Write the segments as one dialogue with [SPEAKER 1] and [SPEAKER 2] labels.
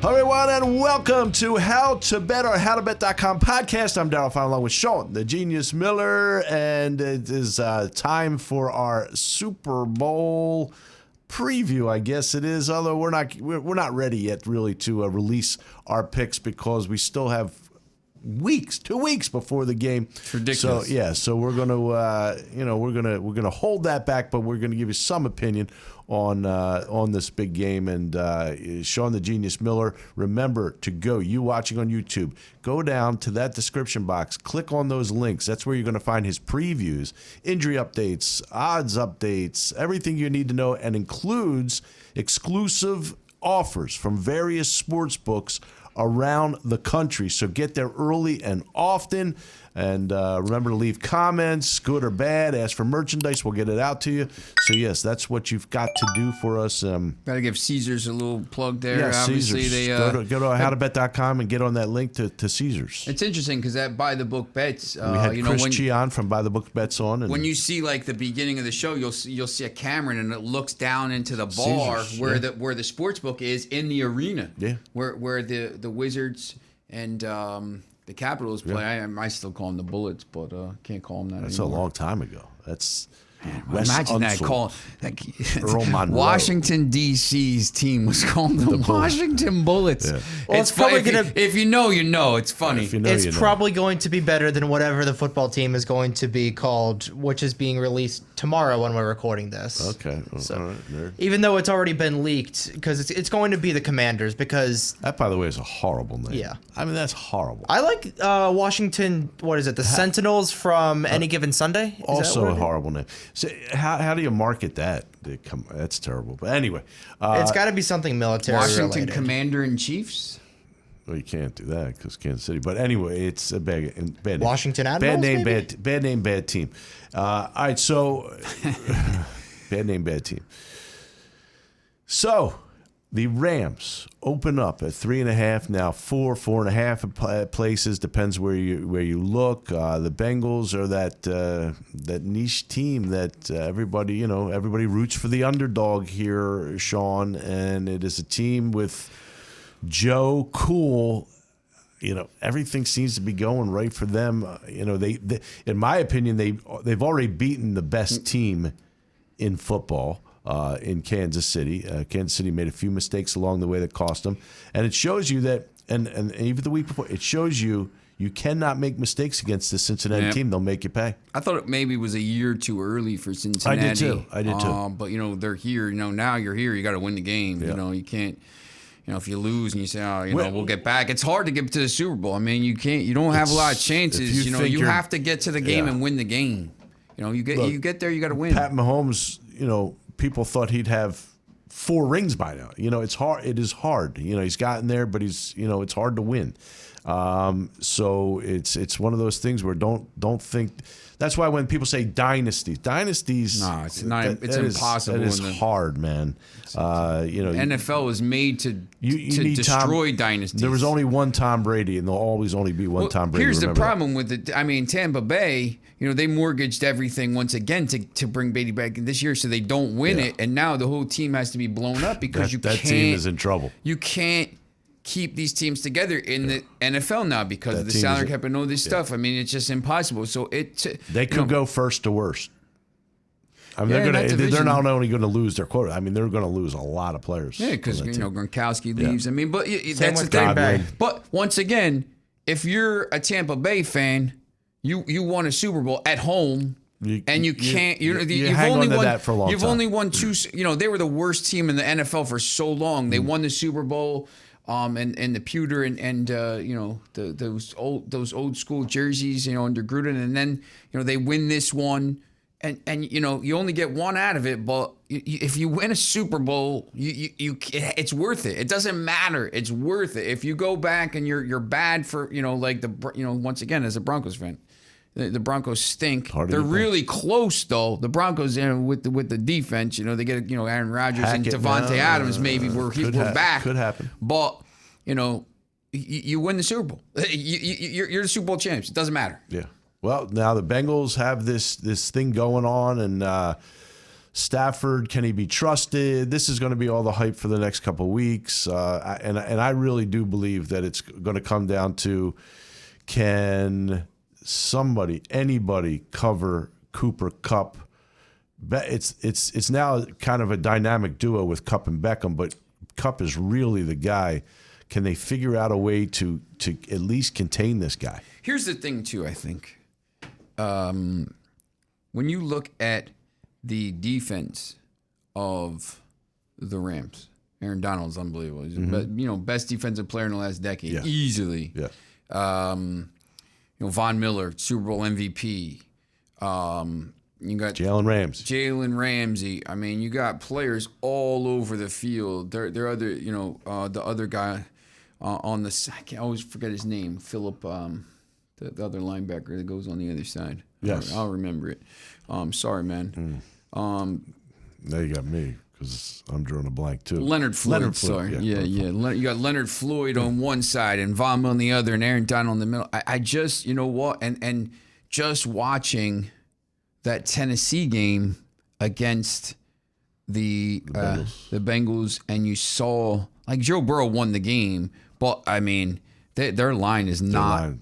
[SPEAKER 1] Hello, everyone, and welcome to How to Bet or HowToBet.com podcast. I'm Daryl Sean along with Sean, the Genius Miller, and it is time for our Super Bowl preview, I guess it is. Although we're not ready yet, really, to release our picks because we still have 2 weeks before the game.
[SPEAKER 2] It's ridiculous.
[SPEAKER 1] So we're gonna, we're gonna hold that back, but we're gonna give you some opinion on this big game. And Sean the Genius Miller, remember to go. You watching on YouTube, go down to that description box, click on those links. That's where you're going to find his previews, injury updates, odds updates, everything you need to know, and includes exclusive offers from various sports books around the country. So get there early and often. And remember to leave comments, good or bad. Ask for merchandise. We'll get it out to you. So, yes, that's what you've got to do for us.
[SPEAKER 2] Got to give Caesars a little plug there.
[SPEAKER 1] Yeah,
[SPEAKER 2] obviously,
[SPEAKER 1] Caesars. Go to howtobet.com and get on that link to Caesars.
[SPEAKER 2] It's interesting because that By the Book Bets.
[SPEAKER 1] We had Chris Chion from By the Book Bets on. And
[SPEAKER 2] when you see like the beginning of the show, you'll see a camera and it looks down into the bar
[SPEAKER 1] Caesars,
[SPEAKER 2] where the sports book is in the arena.
[SPEAKER 1] Yeah.
[SPEAKER 2] Where the Wizards and the Capitals play.
[SPEAKER 1] Yeah.
[SPEAKER 2] I still call them the Bullets, but can't call them that
[SPEAKER 1] That's
[SPEAKER 2] anymore.
[SPEAKER 1] a long time ago. That's
[SPEAKER 2] Imagine that call.
[SPEAKER 1] Earl Monroe.
[SPEAKER 2] Washington D.C.'s team was called the
[SPEAKER 1] Washington
[SPEAKER 2] Bullets.
[SPEAKER 1] Yeah.
[SPEAKER 3] Well,
[SPEAKER 2] It's
[SPEAKER 3] it's probably
[SPEAKER 2] funny. If you know, you know. It's funny.
[SPEAKER 1] If you know,
[SPEAKER 3] It's
[SPEAKER 1] you know.
[SPEAKER 3] probably going to be better than whatever the football team is going to be called, which is being released tomorrow when we're recording this.
[SPEAKER 1] Okay.
[SPEAKER 3] So,
[SPEAKER 1] all right. There.
[SPEAKER 3] even though it's already been leaked, because it's going to be the Commanders, because
[SPEAKER 1] That, by the way, is a horrible name.
[SPEAKER 3] Yeah.
[SPEAKER 1] I mean, that's horrible.
[SPEAKER 3] I like Washington, what is it, the Sentinels from Any Given Sunday? Is that
[SPEAKER 1] Also
[SPEAKER 3] what
[SPEAKER 1] a
[SPEAKER 3] it is?
[SPEAKER 1] horrible name. So how do you market that? That's terrible. But anyway.
[SPEAKER 3] It's got to be something military
[SPEAKER 2] Washington
[SPEAKER 3] related.
[SPEAKER 2] Commander in Chiefs.
[SPEAKER 1] Well, you can't do that because Kansas City. But anyway, it's a bad name.
[SPEAKER 3] Washington
[SPEAKER 1] Bad
[SPEAKER 3] Admirals,
[SPEAKER 1] name,
[SPEAKER 3] maybe?
[SPEAKER 1] bad name, bad team. All right, so bad name, bad team. So the Rams open up at 3.5, now 4.5 places. Depends where you look. The Bengals are that niche team that everybody roots for the underdog here, Sean, and it is a team with Joe Cool. Everything seems to be going right for them. They in my opinion, they've already beaten the best team in football. In Kansas City. Kansas City made a few mistakes along the way that cost them. And it shows you that, and even the week before, it shows you cannot make mistakes against the Cincinnati team. They'll make you pay.
[SPEAKER 2] I thought it maybe was a year too early for Cincinnati.
[SPEAKER 1] I did too.
[SPEAKER 2] But, they're here. Now you're here. You got to win the game.
[SPEAKER 1] Yeah.
[SPEAKER 2] You can't. If you lose and you say, we'll get back. It's hard to get to the Super Bowl. I mean, you can't. You don't have a lot of chances. You have to get to the game and win the game. You get there. You got to win.
[SPEAKER 1] Pat Mahomes. People thought he'd have 4 rings by now. It's hard. It is hard. He's gotten there, but it's hard to win. So it's one of those things where don't think. That's why when people say dynasties,
[SPEAKER 2] no, it's not. It's impossible.
[SPEAKER 1] That is hard, man.
[SPEAKER 2] NFL is made to destroy dynasties.
[SPEAKER 1] There was only one Tom Brady, and there'll always only be one Tom Brady.
[SPEAKER 2] Here's the
[SPEAKER 1] Remember
[SPEAKER 2] problem with it. I mean, Tampa Bay. They mortgaged everything once again to bring Brady back this year, so they don't win it, and now the whole team has to be blown up because
[SPEAKER 1] that team is in trouble.
[SPEAKER 2] You can't keep these teams together in the NFL now because of the salary cap and all this stuff. I mean, it's just impossible. So
[SPEAKER 1] they could go first to worst. I mean, they're not only going to lose their quota. I mean, they're going to lose a lot of players.
[SPEAKER 2] Yeah, because Gronkowski leaves.
[SPEAKER 1] Yeah.
[SPEAKER 2] I mean, but that's the thing.
[SPEAKER 1] Godwin.
[SPEAKER 2] But once again, if you're a Tampa Bay fan, you won a Super Bowl at home. You've only won 2. They were the worst team in the NFL for so long. They won the Super Bowl, and the pewter and those old school jerseys, under Gruden, and then they win this one, and you only get one out of it. But if you win a Super Bowl, it's worth it. It doesn't matter. It's worth it. If you go back and you're bad for once again as a Broncos fan. The Broncos stink. They're really close, though. The Broncos, with the defense, they get Aaron Rodgers and Devontae Adams. Maybe we're back.
[SPEAKER 1] Could happen.
[SPEAKER 2] But you win the Super Bowl. You're the Super Bowl champs. It doesn't matter.
[SPEAKER 1] Yeah. Well, now the Bengals have this thing going on, and Stafford, can he be trusted? This is going to be all the hype for the next couple of weeks. And I really do believe that it's going to come down to, can anybody cover Cooper Kupp? It's now kind of a dynamic duo with Kupp and Beckham, but Kupp is really the guy. Can they figure out a way to at least contain this guy?
[SPEAKER 2] Here's the thing, too, I think. When you look at the defense of the Rams, Aaron Donald's unbelievable. He's the best defensive player in the last decade, easily.
[SPEAKER 1] Yeah.
[SPEAKER 2] Von Miller, Super Bowl MVP. You got
[SPEAKER 1] Jalen
[SPEAKER 2] Ramsey. I mean, you got players all over the field. They're other, the other guy on the. I always forget his name. Philip, the other linebacker that goes on the other side.
[SPEAKER 1] Yes,
[SPEAKER 2] I'll remember it. Sorry, man.
[SPEAKER 1] Now you got me because I'm drawing a blank too.
[SPEAKER 2] Leonard Floyd. Sorry. Yeah. You got Leonard Floyd on one side and Von Miller on the other, and Aaron Donald in the middle. I just, you know what, and just watching that Tennessee game against the Bengals, and you saw, like, Joe Burrow won the game, but I mean their line is not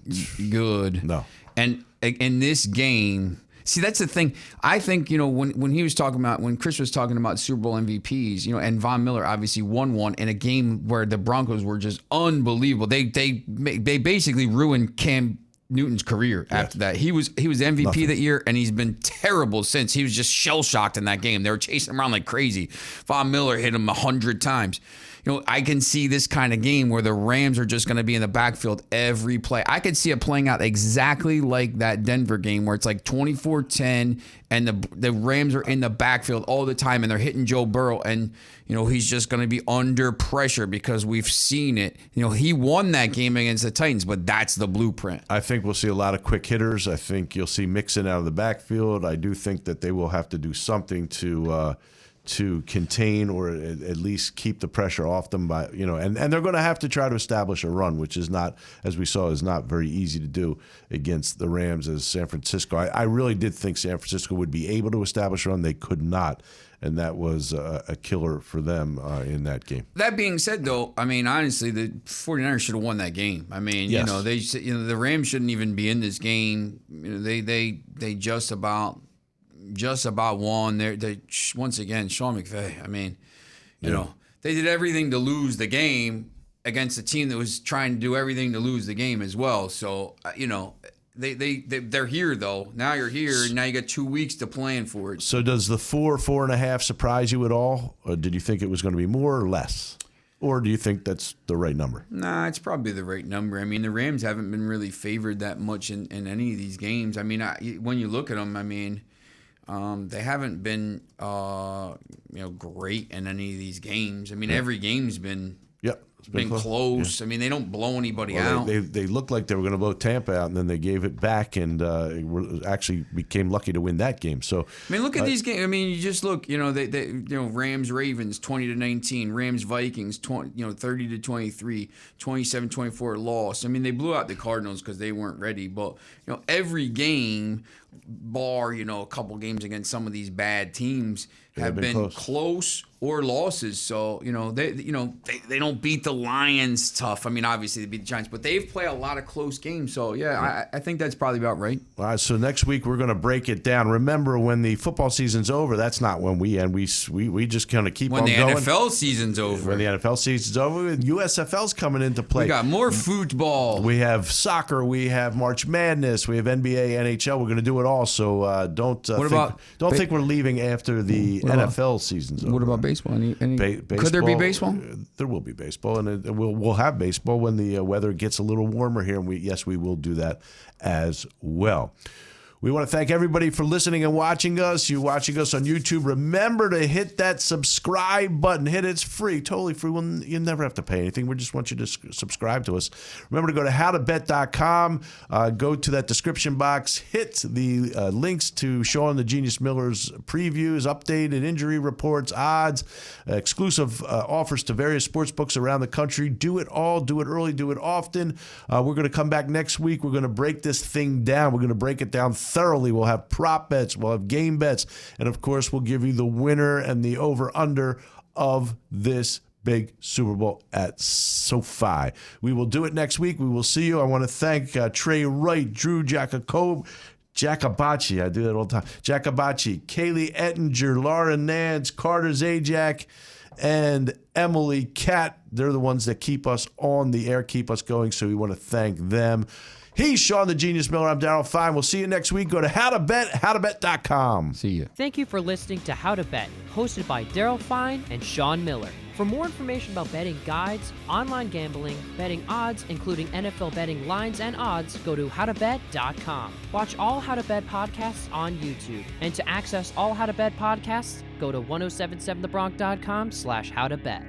[SPEAKER 2] good.
[SPEAKER 1] No.
[SPEAKER 2] And in this game, see, that's the thing. I think, when he was talking about, when Chris was talking about Super Bowl MVPs, and Von Miller obviously won one in a game where the Broncos were just unbelievable. They basically ruined Cam Newton's career after that. He was MVP that year, and he's been terrible since. He was just shell-shocked in that game. They were chasing him around like crazy. Von Miller hit him 100 times. I can see this kind of game where the Rams are just going to be in the backfield every play. I could see it playing out exactly like that Denver game where it's like 24-10 and the Rams are in the backfield all the time and they're hitting Joe Burrow, and he's just going to be under pressure because we've seen it. He won that game against the Titans, but that's the blueprint.
[SPEAKER 1] I think we'll see a lot of quick hitters. I think you'll see Mixon out of the backfield. I do think that they will have to do something to contain or at least keep the pressure off them by, and they're going to have to try to establish a run, which is not, as we saw, is not very easy to do against the Rams as San Francisco. I really did think San Francisco would be able to establish a run. They could not. And that was a killer for them in that game.
[SPEAKER 2] That being said, though, I mean, honestly, the 49ers should have won that game. I mean,
[SPEAKER 1] yes.
[SPEAKER 2] The Rams shouldn't even be in this game. They just about won. They once again, Sean McVay. I mean, they did everything to lose the game against a team that was trying to do everything to lose the game as well. So they're here though. Now you're here, and now you got 2 weeks to plan for it.
[SPEAKER 1] So does the 4.5 surprise you at all, or did you think it was going to be more or less? Or do you think that's the right number?
[SPEAKER 2] Nah, it's probably the right number. I mean, the Rams haven't been really favored that much in any of these games. I mean, when you look at them, I mean, they haven't been great in any of these games. I mean, every game's been close. Yeah. I mean, they don't blow anybody out.
[SPEAKER 1] They looked like they were going to blow Tampa out, and then they gave it back and actually became lucky to win that game. So
[SPEAKER 2] I mean, look at these games. I mean, you just look. Rams Ravens 20-19, Rams Vikings 30-23, 27-24 loss. I mean, they blew out the Cardinals because they weren't ready. But every game, bar a couple games against some of these bad teams, have been close or losses. So they don't beat the Lions tough. I mean, obviously they beat the Giants, but they've played a lot of close games. So I think that's probably about right.
[SPEAKER 1] All right. So next week we're going to break it down. Remember, when the football season's over, that's not when we end. We just kind of keep on going.
[SPEAKER 2] When the NFL season's over.
[SPEAKER 1] When the NFL season's over, USFL's coming into play.
[SPEAKER 2] We got more football.
[SPEAKER 1] We have soccer. We have March Madness. We have NBA, NHL. We're going to do it all. So don't think we're leaving after the NFL season's over.
[SPEAKER 2] What about baseball?
[SPEAKER 1] Baseball?
[SPEAKER 2] Could there be baseball?
[SPEAKER 1] There will be baseball, and we'll have baseball when the weather gets a little warmer here. And we will do that as well. We want to thank everybody for listening and watching us. You're watching us on YouTube. Remember to hit that subscribe button. Hit it. It's free, totally free. You never have to pay anything. We just want you to subscribe to us. Remember to go to HowToBet.com. Go to that description box. Hit the links to Sean the Genius Miller's previews, updated injury reports, odds, exclusive offers to various sports books around the country. Do it all. Do it early. Do it often. We're going to come back next week. We're going to break this thing down. We're going to break it down thoroughly. We'll have prop bets, we'll have game bets, and of course, we'll give you the winner and the over-under of this big Super Bowl at SoFi. We will do it next week. We will see you. I want to thank Trey Wright, Drew Jacobacci, I do that all the time, Jacobacci, Kaylee Ettinger, Laura Nance, Carter Zajac, and Emily Catt. They're the ones that keep us on the air, keep us going, so we want to thank them. He's Sean the Genius Miller. I'm Daryl Fine. We'll see you next week. Go to HowToBet, HowToBet.com.
[SPEAKER 2] See you.
[SPEAKER 4] Thank you for listening to How to Bet, hosted by Daryl Fine and Sean Miller. For more information about betting guides, online gambling, betting odds, including NFL betting lines and odds, go to HowToBet.com. Watch all How to Bet podcasts on YouTube. And to access all How to Bet podcasts, go to 1077thebronx.com/HowToBet.